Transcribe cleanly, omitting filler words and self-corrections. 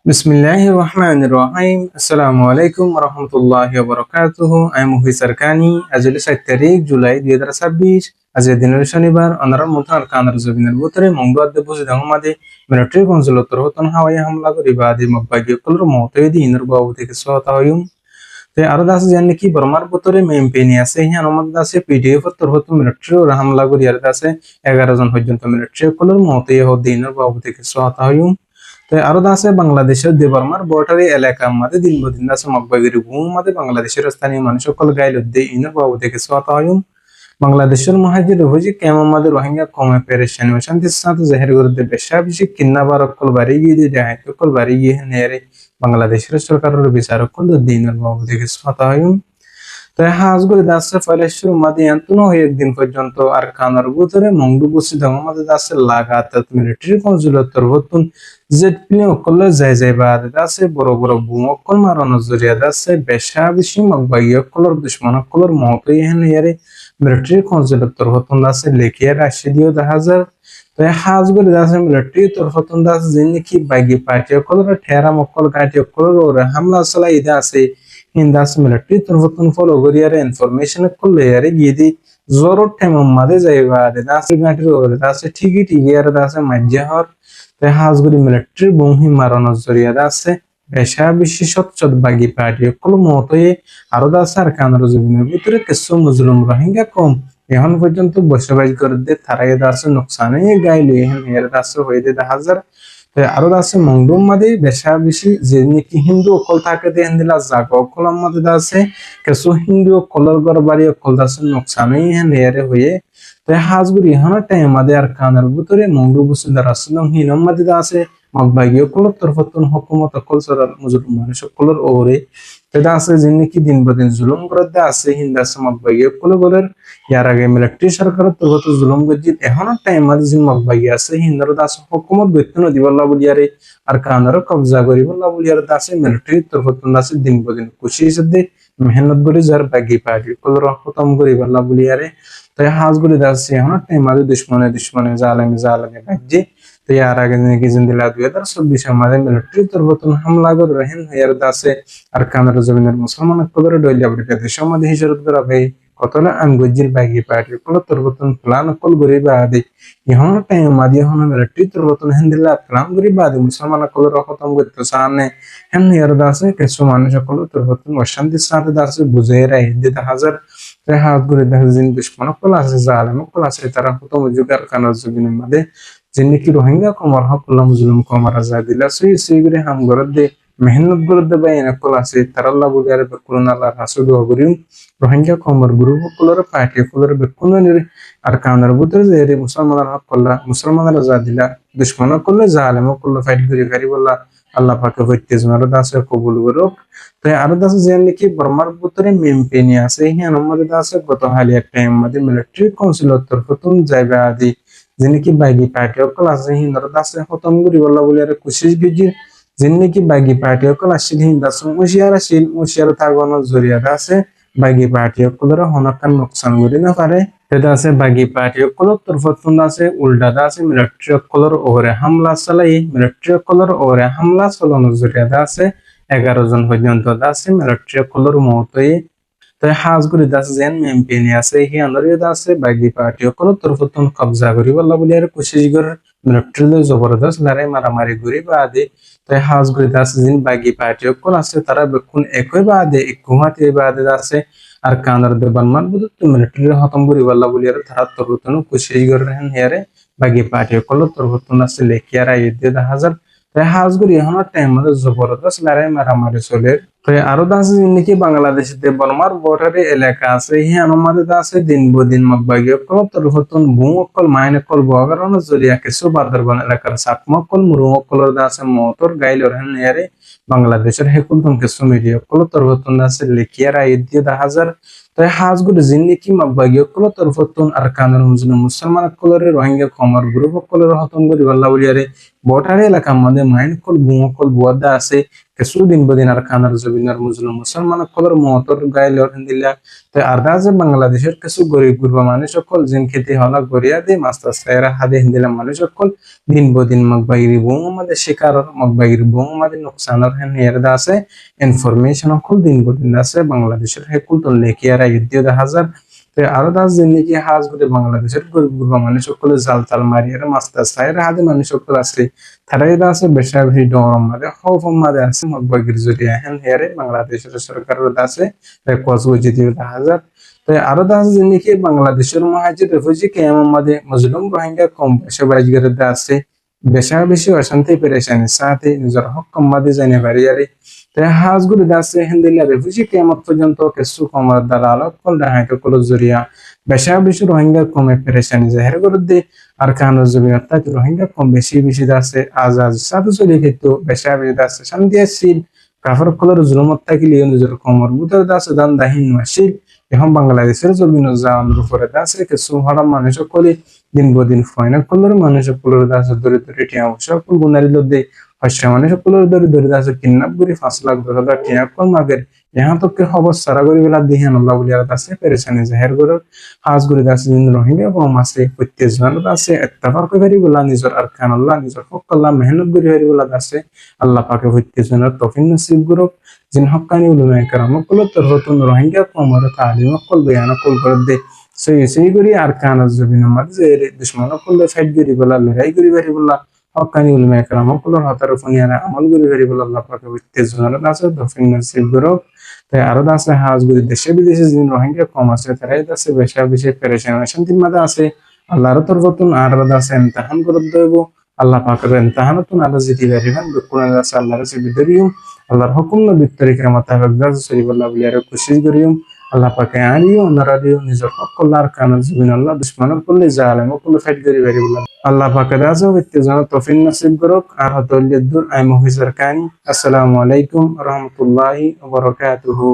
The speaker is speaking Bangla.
Bismillahir Rahmanir Rahim. Assalamualaikum warahmatullahi wabarakatuh. আমি মুহিত সরকানি আজকে 7 তারিখ জুলাই 2026 আজকে দিনের শনিবার অনার মতার কানার জবিনের ভিতরে মঙ্গলবার বসে দংমাদে মিলিটারি কনসুলেটর হতন হাওয়াই হামলা করে বাদি মব্বাগি কলর মতয়দি ইনর বাবু থেকে সহতা হয়ুম তে আরো দাস জানি কি বর্মার ভিতরে মেমপেনি আছে হিয়ান আমাদের আছে পিডিএফ তোর হতো মিলিটারি হামলা করে আর আছে 11 জন পর্যন্ত মিলিটারি কলর মতয় হদ ইনর বাবু থেকে সহতা হয়ুম তো আরো আছে বাংলাদেশের দেবর্মার বর্ডারি এলাকা মাঝে দিন বদিন আছে মকবাগিরি ভূমি মাঝে বাংলাদেশের স্থানীয় মানুষ সকল গাইল উদ্দে ইনর বাবু থেকে সোয়াত হয়ুম বাংলাদেশের মহাজির হইজি কেমন মাঝে রোহিঙ্গা কমে পেরেশানি ও শান্তির সাথে জাহির করতে বেশা বেশি কিন্নাবার অকল বাড়ি গিয়ে দিয়ে যায় অকল বাড়ি গিয়ে নেয়ারে বাংলাদেশের সরকারের বিচারক কল দিনের বাবু থেকে সোয়াত হয়ুম তাই হাজগুলি দাসে ফলেশ্বর মাদি এন্তনো হয়ে একদিন পর্যন্ত আর কানার ভিতরে মংডু বসি দমাদে দাসে লাগাতার মিলিটারি কনসুলেটর হতুন জেট প্লেন অকলে যাই বাদে দাসে বড় বড় বুম অকল মারানো জরিয়া দাসে বেশা বেশি মগবাগি অকলর দুশ্মন অকলর মহতই হেন ইয়ারে মিলিটারি কনসুলেটর হতুন দাসে লেখিয়া রাশি দিও 10,000 তাই হাজগুলি দাসে মিলিটারি তোর হতুন দাস যিনি কি বাগি পার্টি অকলর ঠেরা মকল গাটি অকলর ওরে হামলা চালাই দাসে হিন্দাস মিলিটারি তরফতন ফলো করিয়ারে ইনফরমেশন করলে আরে গিয়ে জোরর টাইম মাঝে যাইবা দে দাসে গাঁটির ওরে দাসে ঠিকই আর দাসে মাজ্জা হর তাই হাজগুড়ি মিলিটারি বংহি মারানোর জরিয়া দাসে পেশা বেশি সচ্চদ বাগি পার্টি কল মতয়ে আরো দাসে আর কানার জমিনের ভিতরে কিছু মুজলুম রোহিঙ্গা কম এখন পর্যন্ত বসবাস করে দে তারাই দাসে নোকসানে গাইলে এখন এর দাসে হয়ে দে 10,000 আরো আছে মংডুম মাদে বেশা বেশি যে নাকি হিন্দু অকল থাকে দেন দিলা জাগ অকল আমাদের আছে কিছু হিন্দু অকলর ঘর বাড়ি অকল আছে নোকসানই হেন রেয়ারে হয়ে তাই হাজগুড়ি হন টাইম মাদে আর কানার ভিতরে মংডু বসুদার আসলম হিনম মাদে আছে মগবাগি অকলর তরফতন হুকুমত অকল সরার মুজুর মানুষ অকলর ওরে তাই আছে যে নাকি দিন বদিন জুলুম করে আছে হিন্দু আছে মগবাগি অকল গলের ইয়ার আগে মিলিটারি সরকারের তরফত জুলুম গজিত এখনো টাইম মাদে যে মগবাগি আছে হিন্দুর দাস হুকুমত বেতন দিবল্লা বলিয়ারে আর কানারও কবজা করিবল্লা বলিয়ারে দাসে মিলিটারি তরফত দাসে দিন বদিন খুশি হিসেবে মেহনত করে যার বাগি পার্টি কলর খতম করিবল্লা বলিয়ারে তাই হাজগুলি দাসে এখনো টাইম মাদে দুশ্মনে জালেমে বাজ্যে তো ইয়ার আগে নাকি জিন্দিলা 2024 মাদে মিলিটারি তরফত হামলা করে রহেন ইয়ার দাসে আর কানার জমিনের মুসলমান কবরে ডইলা বলিতে দেশের মধ্যে হিজরত করা ভাই কতলা আঙ্গুজির বাগি পার্টি কল তরবতন প্লান কল গরি বাদে ইহন টাইম মাদি হন মিলিটারি তরবতন হেন্দিলা প্লান গরি বাদে মুসলমান কল খতম করতে সামনে হেন ইয়ার দাসে কিছু মানুষ কল তরবতন অশান্তির সাথে দাসে বুঝে রাই দিতে হাজার তাই হাত গরি দাস জিন দুশ্মন কল আছে জালেম কল আছে তারা খতম যুগার কানার জমিনের মধ্যে যিনি কি রোহিঙ্গা কমার হকলা মুসলিম কমার আজাদ দিলা সেই করে হাম গরদ দে মেহনত করে দেবে এনকল আছে তারাল্লা বুলিয়ারে বেকুলন আল্লাহ রাসূল গরিম রোহিঙ্গা কমর গ্রুপ কলর পার্টি কলর বেকুলন আর কাউনার বুতরে যে রে মুসলমানের হক কল্লা মুসলমানের আজাদ দিলা দুশ্মন করলে জালেম করলে ফাইট করে গারি বললা আল্লাহ পাকে হইতে জমার দাসে কবুল করুক তাই আর দাস যে নাকি বর্মার বুতরে মেমপেনি আছে হিয়ান আমাদের দাসে গত হালি একটা আমাদের মিলিটারি কাউন্সিলর তরফতুন যাইবা আদি যিনি কি বাইগি পার্টি অকল আছে হিন্দর দাসে খতম করি বললা বলে আর কুশিস গিজির যিনি কি বাইগি পার্টি অকল আসছিল হিন্দাস মুশিয়ার থাকবানোর জরিয়াতে আছে বাইগি পার্টি অকলের হনকান নোকসান করি না পারে সেটা আছে বাইগি পার্টি অকলের তরফতুন আছে উল্টাটা আছে মিলিটারি অকলের ওরে হামলা চালাই মিলিটারি অকলের ওরে হামলা চালানোর জরিয়াতে আছে 11 জন পর্যন্ত আছে মিলিটারি অকলের মতই তাই হাজগুড়ি দাস যেন এমপি আছে হি আন্দরিয় আছে বাগি পার্টি অকল তরফতন কবজা করি বল্লা বলি আর কোশিশ কর মিলিটারি জবরদস্ত লড়াই মারামারি করি বাদে তাই হাজগুড়ি দাস যিনি বাগি পার্টি অকল আছে তারা বেকুন একই বাদে একমাতে বাদে আছে আর কানার দেবান মান বুঝ মিলিটারি খতম করি বল্লা বলি আর তারা তরফতন কোশিশ কর হেন হেরে বাগি পার্টি অকল তরফতন আছে লেখিয়ার আইতে 10,000 তাই হাজগুড়ি এখন টাইম মধ্যে জবরদস্ত লড়াই মারামারি চলে তো আরো দাসে নাকি বাংলাদেশে বর্মার বর্ডারে এলাকা আছে হি আমাদের আছে দিন বদিন মগবাগি অকল তরফতন বুম অকল মাইন অকল বগারণ জরিয়া কিছু বাদরবান এলাকার সাকম অকল মুরুম অকলর দাসে মোটর গাইলর হেন ইয়ারে বাংলাদেশের হেকুলতন কিছু মিডিয়া অকল তরফতন দাসে লেখিয়ার আইত দিয়ে 10,000 তাই হাজগুড়ি যিনি নাকি মগবাগি অকল তরফতন আর কানার মুসলমান অকলরে রোহিঙ্গা কমার গ্রুপ অকলর হতম করি বল্লা বলিয়ারে বর্ডারে এলাকা আমাদের মাইন অকল বুম অকল বুয়াদা আছে কিছু দিন বদিন আর খানার জবিনার মুসলিম মুসলমান সকলের মহতর গাইলর হিন্দিলা তো আর রাজে বাংলাদেশের কিছু গরিব গুরবা মানুষ সকল জিন খেতে হলা গড়িয়া দিয়ে মাস্টার সাইরা হাদে হিন্দিলা মানুষ সকল দিন বদিন মগবাগিরি বং আমাদের শিকার মগবাগিরি বং আমাদের নোকসানের হেন হেরদা আছে ইনফরমেশন সকল দিন বদিন আছে বাংলাদেশের হেকুল তো লেখিয়ারা ইদ্দিও দেখা যায় তো আরো দাস দিন নাকি হাজ বলে বাংলাদেশের গরিব গুরবা মানুষ সকলে জাল তাল মারিয়ার মাস্টার সাইরা হাদে মানুষ সকল আছে তারাই আছে বেশা বেশি ডরম মাদে খৌফ মাদে আছে মগবাগির জরিয়া হেন হেরে বাংলাদেশের সরকারের আছে কসবো জিতিও দেখা যায় তো আরো দাস দিন নাকি বাংলাদেশের মহাজির রেফিউজি ক্যাম্প মাদে মুসলিম রোহিঙ্গা কম বেশা বাজগির আছে বেশা বেশি অশান্তি পেরেশানির সাথে নিজের হক কমাতে জানে পারিয়ারে তাই হাজগুলি দাসে হিন্দিলা রেফিউজি ক্যাম্প পর্যন্ত কিছু কমার দ্বারা আলোক কল ডাহাকে কল জরিয়া বেশা বেশি রোহিঙ্গা কমে পেরেশানি জাহের করে দে আর কানো জমি অর্থাৎ রোহিঙ্গা কম বেশি বেশি দাসে আজ আজ সাথে চলে কিন্তু বেশা বেশি দাসে শান্তি আসছিল কাফর কলর জুলুমত থাকিলে নিজের কমর বুতর দাসে দান দাহিন আসছিল এখন বাংলাদেশের জমিন জানের উপরে দাসে কিছু হরা মানুষ কলি দিন বদিন ফয়না কলর মানুষ কলর দাসে দূরে দূরে টিয়া সকল গুনারিল দে হস্য মানুষ কলর দূরে দূরে দাসে কিডন্যাপ করে 5 লাখ 10 হাজার টিয়া কল মাগের यहाँ तो के खबर सारा गरी बेला दिहान अल्लाह बुलिया दासे परेशानी जाहिर गरो हाज गरी दासे दिन रोहिंग्या को मासे कुत्ते जन दासे इत्तफाक करी बोला निजर अरकान अल्लाह निजर हक अल्लाह मेहनत गरी हरी बोला दासे अल्लाह पाके कुत्ते जन तौफीक नसीब गरो जिन हक्कानी उलमा करम कुल तरहतुन रोहिंग्या को मर तालीम कुल बयान कुल कर दे सही गरी अरकान जबिन मत जे दुश्मन कुल फाइट गरी बोला लड़ाई गरी हरी बोला हक्कानी उलमा करम कुल हतर फनियाना अमल गरी हरी बोला अल्लाह पाके कुत्ते जन दासे तौफीक नसीब गरो তাই আরো আছে হাজগুলি দেশে বিদেশে যিনি রোহিঙ্গা কম আছে তারাই আছে বেশা বেশি পেরেশান শান্তির মাঝে আছে আল্লাহর তরফতুন আর আছে ইমতিহান করে দেব আল্লাহ পাকের ইমতিহানতুন আর জিতি পারিবেন কোরআন আছে আল্লাহর কাছে বিদরিয়ম আল্লাহর হুকুম নবী তরিকার মোতাবেক দাস সরিবল্লাহ বলিয়ার কোশিশ করিয়ম আল্লাহ পাকে আনিও অনারাদিও নিজের হকলার কানা জবিন আল্লাহ দুশমনের করলে জালেম করলে ফাইট করি পারিবল্লাহ আল্লাহ পাকে দাসও ইত্তেজান তৌফিক নসিব করুক আর হতল দূর আই মুহিজার কানি আসসালামু আলাইকুম ওয়া রাহমাতুল্লাহি ওয়া বারাকাতুহু